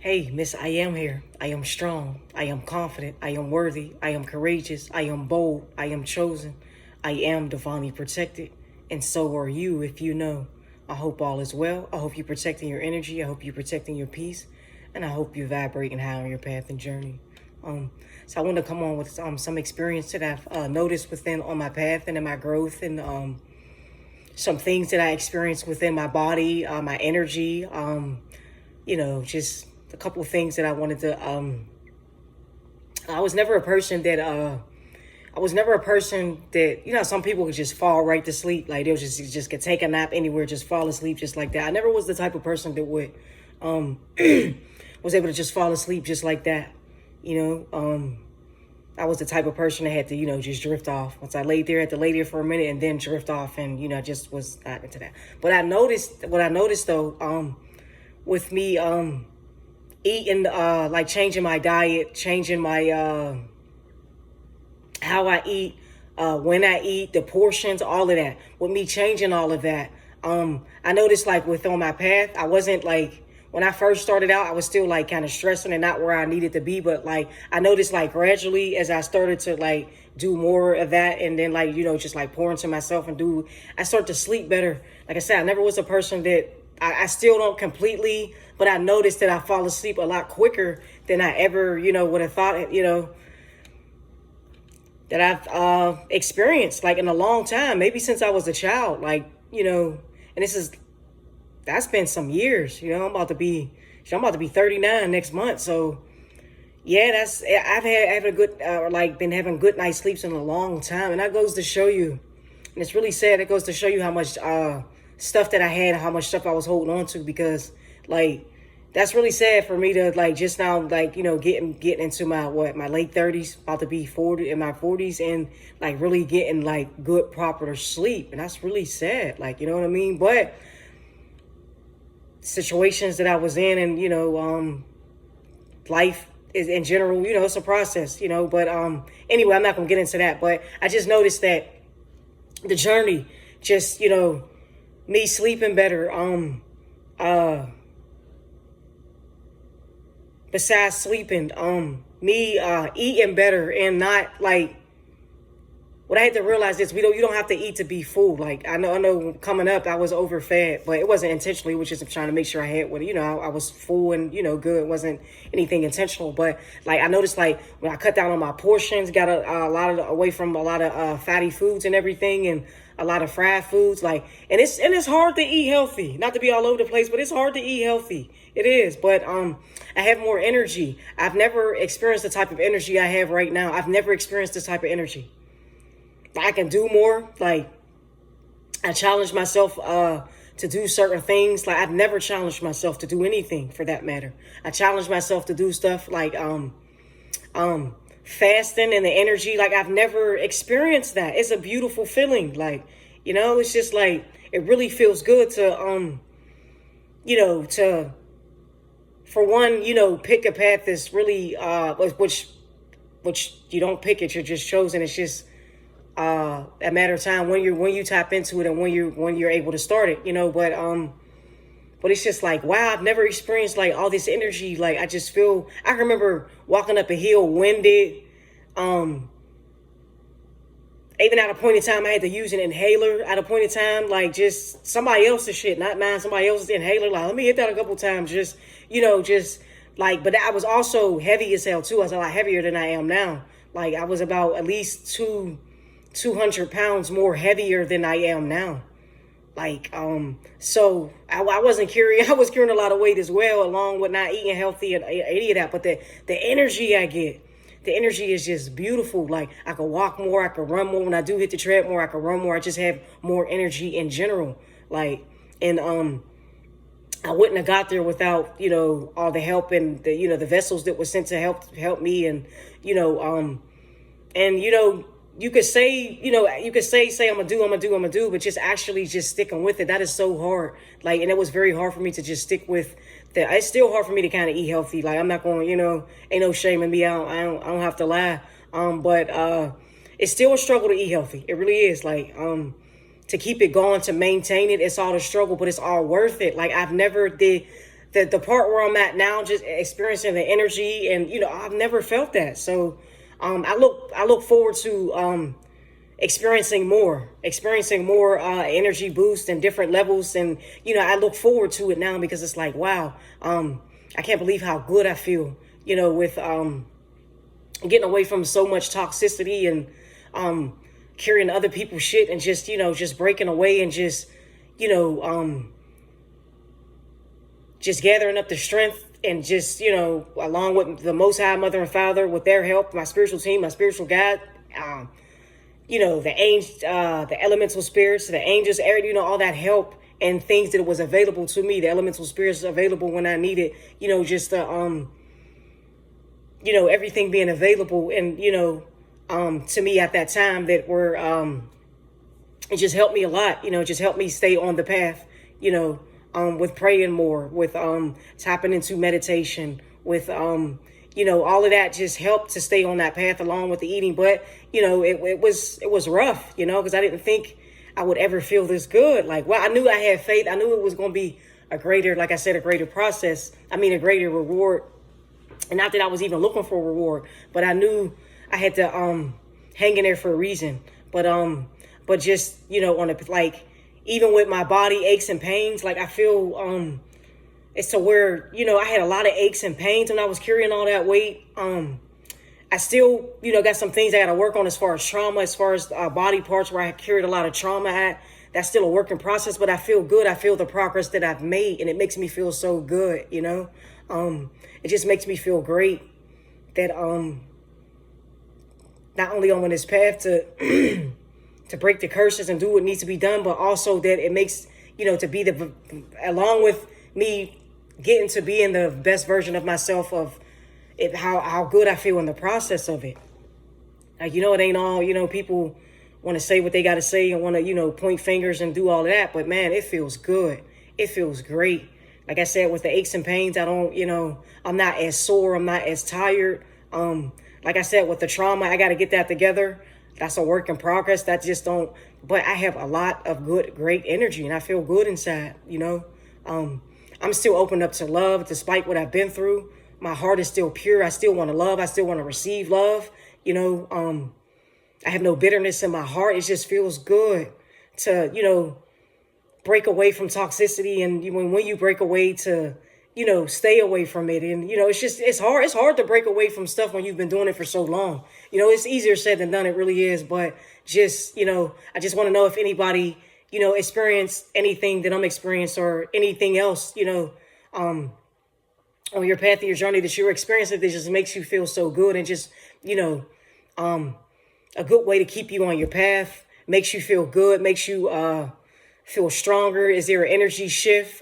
Hey, Miss, I am here. I am strong. I am confident. I am worthy. I am courageous. I am bold. I am chosen. I am divinely protected. And so are you if you know. I hope all is well. I hope you're protecting your energy. I hope you're protecting your peace. And I hope you're vibrating high on your path and journey. So I want to come on with some experience that I've noticed within on my path and in my growth and some things that I experienced within my body, my energy, just a couple of things that I wanted to. I was never a person that. I was never a person that some people could just fall right to sleep, like they'll just could take a nap anywhere, just fall asleep just like that. I never was the type of person that would was able to just fall asleep just like that. I was the type of person that had to just drift off. Once I laid there, I had to lay there for a minute and then drift off, and I just was not into that. But what I noticed though, with me eating, like changing my diet, changing my how I eat, when I eat, the portions, all of that. With me changing all of that, I noticed like with on my path, I wasn't like when I first started out, I was still like kind of stressing and not where I needed to be. But like I noticed like gradually as I started to like do more of that and then like just like pour into myself and I start to sleep better. Like I said, I never was a person that I still don't completely, but I noticed that I fall asleep a lot quicker than I ever, would have thought, that I've experienced like in a long time, maybe since I was a child, like, and that's been some years, I'm about to be 39 next month. So yeah, I've had a good, been having good night sleeps in a long time. And that goes to show you, and it's really sad. It goes to show you how much, stuff that I had, how much stuff I was holding on to, because like that's really sad for me to like just now like getting into my late 30s, about to be 40 in my 40s, and like really getting like good proper sleep, and that's really sad, like what I mean. But situations that I was in, and life is in general, it's a process, but anyway, I'm not gonna get into that. But I just noticed that the journey, just me sleeping better, besides sleeping, me eating better, and not like what I had to realize is you don't have to eat to be full. Like I know coming up I was overfed, but it wasn't intentionally, which is trying to make sure I had what I was full and good. It wasn't anything intentional. But like I noticed like when I cut down on my portions, got a lot of away from a lot of fatty foods and everything, and a lot of fried foods, like, and it's hard to eat healthy, not to be all over the place, but it's hard to eat healthy. It is. But I have more energy. I've never experienced the type of energy I have right now. I've never experienced this type of energy. I can do more. Like I challenge myself to do certain things. Like I've never challenged myself to do anything for that matter. I challenge myself to do stuff like fasting and the energy. Like I've never experienced that. It's a beautiful feeling. Like, it's just like it really feels good to to for one, pick a path that's really which you don't pick it, you're just chosen. It's just a matter of time when you tap into it and when you're able to start it, but it's just like, wow, I've never experienced like all this energy. Like I remember walking up a hill winded, even at a point in time I had to use an inhaler at a point in time, like just somebody else's shit, not mine, somebody else's inhaler. Like let me hit that a couple times, just like, but I was also heavy as hell too. I was a lot heavier than I am now. Like I was about at least 200 pounds more heavier than I am now. Like, so I wasn't carrying, I was carrying a lot of weight as well, along with not eating healthy and any of that. But the energy I get, the energy is just beautiful. Like I could walk more, I could run more. When I do hit the tread more, I could run more. I just have more energy in general. Like, and, I wouldn't have got there without, all the help and the vessels that were sent to help me. And, you could say, say I'm gonna do, but just actually just sticking with it. That is so hard. Like, and it was very hard for me to just stick with that. It's still hard for me to kind of eat healthy. Like, I'm not going, ain't no shame in me. I don't have to lie. But it's still a struggle to eat healthy. It really is. Like, to keep it going, to maintain it, it's all a struggle, but it's all worth it. Like, the part where I'm at now, just experiencing the energy, and I've never felt that. So I look forward to experiencing more energy boost and different levels, and I look forward to it now because it's like, wow, I can't believe how good I feel, with getting away from so much toxicity and carrying other people's shit, and just breaking away, and just gathering up the strength, and along with the Most High Mother and Father, with their help, my spiritual team, my spiritual guide, the elemental spirits, the angels, all that help and things that was available to me. The elemental spirits available when I needed, just everything being available, and to me at that time, that were it just helped me a lot. It just helped me stay on the path. With praying more, with tapping into meditation, with all of that just helped to stay on that path, along with the eating. But it was rough, because I didn't think I would ever feel this good. Like, well, I knew I had faith. I knew it was going to be a greater, like I said, a greater process. I mean, a greater reward. And not that I was even looking for a reward, but I knew I had to hang in there for a reason. But just on a, like, even with my body aches and pains, like, I feel it's to where I had a lot of aches and pains when I was carrying all that weight. I still got some things I got to work on as far as trauma, as far as body parts where I carried a lot of trauma at. That's still a work in process, but I feel good. I feel the progress that I've made, and it makes me feel so good. It just makes me feel great that not only on this path to to break the curses and do what needs to be done, but also that it makes, to be along with me getting to be in the best version of myself, of it, how good I feel in the process of it. Like, it ain't all, people want to say what they got to say and want to, point fingers and do all of that. But man, it feels good. It feels great. Like I said, with the aches and pains, I don't, I'm not as sore. I'm not as tired. Like I said, with the trauma, I got to get that together. That's a work in progress. That just don't, but I have a lot of great energy, and I feel good inside, I'm still open up to love despite what I've been through. My heart is still pure. I still want to love. I still want to receive love. I have no bitterness in my heart. It just feels good to, break away from toxicity. And when you break away, to, stay away from it. And, it's hard. It's hard to break away from stuff when you've been doing it for so long. It's easier said than done. It really is. But just, I just want to know if anybody, experienced anything that I'm experienced, or anything else, on your path of your journey that you're experiencing that just makes you feel so good, and just, a good way to keep you on your path, makes you feel good, makes you feel stronger. Is there an energy shift?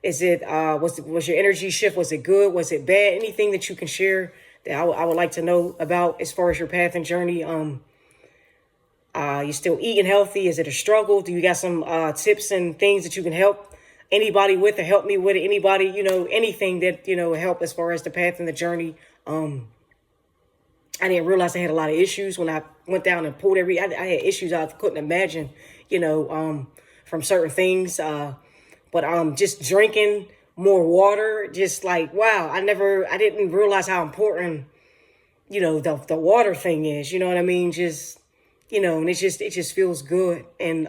Is it was your energy shift? Was it good? Was it bad? Anything that you can share that I would like to know about as far as your path and journey. You still eating healthy? Is it a struggle? Do you got some tips and things that you can help anybody with, or help me with it? Anybody, anything that, help as far as the path and the journey. I didn't realize I had a lot of issues when I went down and pulled I had issues I couldn't imagine, from certain things. But just drinking more water, just like, wow, I didn't realize how important, the water thing is, you know what I mean? Just, and it just feels good. And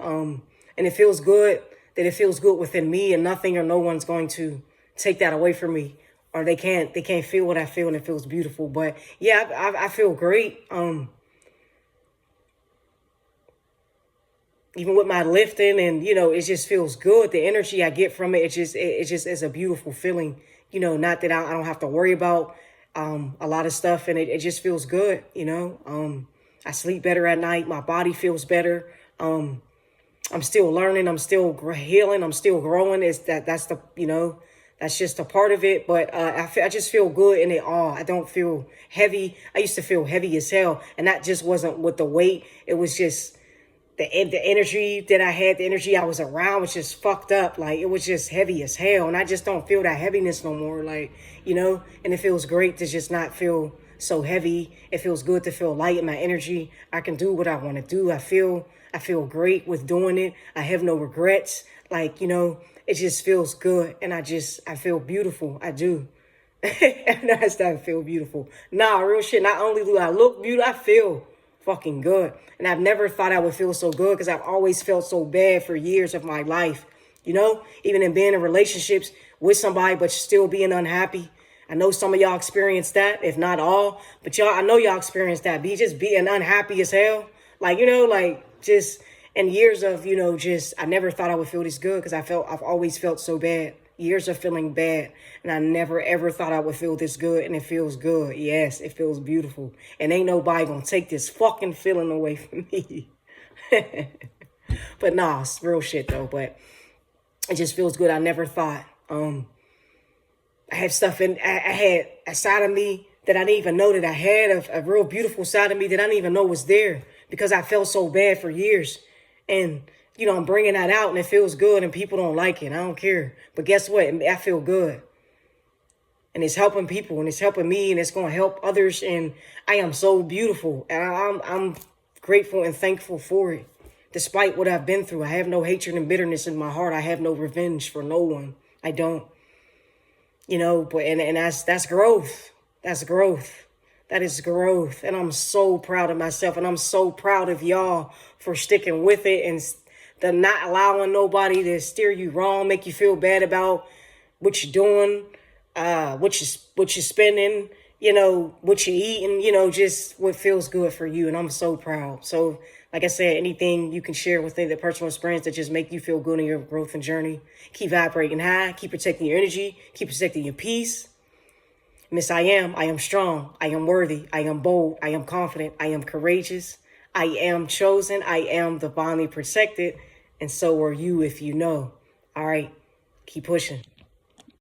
it feels good that it feels good within me, and nothing or no one's going to take that away from me, or they can't feel what I feel, and it feels beautiful. But yeah, I feel great. Even with my lifting, and, it just feels good. The energy I get from it, it just is a beautiful feeling, not that I don't have to worry about, a lot of stuff, and it just feels good. I sleep better at night. My body feels better. I'm still learning. I'm still healing. I'm still growing. That's just a part of it. But I just feel good in it all. I don't feel heavy. I used to feel heavy as hell. And that just wasn't with the weight. It was just the energy that I had, the energy I was around was just fucked up. Like, it was just heavy as hell. And I just don't feel that heaviness no more. Like, and it feels great to just not feel so heavy. It feels good to feel light in my energy. I can do what I want to do. I feel great with doing it. I have no regrets. Like, it just feels good. And I feel beautiful. I do. And that's that I feel beautiful. Nah, real shit. Not only do I look beautiful, I feel fucking good. And I've never thought I would feel so good because I've always felt so bad for years of my life. You know, even in being in relationships with somebody, but still being unhappy. I know some of y'all experienced that, if not all. But y'all, I know y'all experienced that. Just being unhappy as hell. Like, you know, like just in years of, you know, just I never thought I would feel this good because I've always felt so bad. Years of feeling bad. And I never, ever thought I would feel this good. And it feels good. Yes, it feels beautiful. And ain't nobody gonna take this fucking feeling away from me. But nah, it's real shit though. But it just feels good. I never thought. I had stuff I had a side of me that I didn't even know that I had, a real beautiful side of me that I didn't even know was there because I felt so bad for years. And, you know, I'm bringing that out and it feels good and people don't like it. I don't care. But guess what? I feel good. And it's helping people and it's helping me and it's going to help others. And I am so beautiful. And I'm grateful and thankful for it. Despite what I've been through, I have no hatred and bitterness in my heart. I have no revenge for no one. I don't. You know, but and that's growth. That's growth. That is growth. And I'm so proud of myself. And I'm so proud of y'all for sticking with it and the not allowing nobody to steer you wrong, make you feel bad about what you're doing, what you're spending, you know, what you're eating, you know, just what feels good for you. And I'm so proud. So like I said, anything you can share within the personal experience that just make you feel good in your growth and journey. Keep vibrating high. Keep protecting your energy. Keep protecting your peace. Miss, I am strong. I am worthy. I am bold. I am confident. I am courageous. I am chosen. I am divinely protected. And so are you if you know. All right. Keep pushing.